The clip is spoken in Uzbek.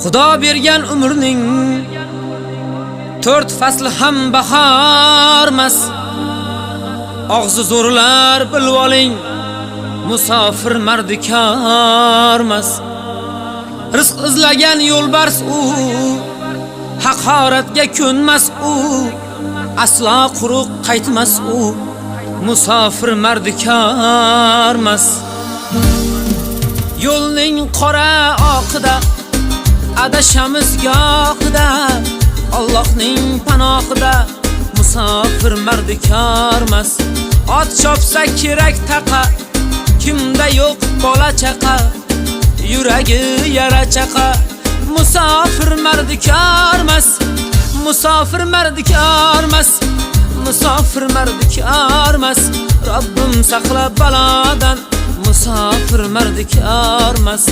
Xudo bergan umrning 4 fasli ham bahormas. Og'zi zo'rlar bilib oling, musofir mardikormas. Rizq izlagan yo'lbars u, haqoratga ko'nmas u, aslo quruq qaytmas u, musofir mardikormas. Yo'lning qora oqida adashamiz gohida, Allohning panohida musofir mardikormas. Ot chopsa kerak taqa, kimda yo'q bola chaqa, yuragi yara chaqa, musofir mardikormas. Musofir mardikormas, musofir mardikormas. Robbim saqla balodan, musofir mardikormas.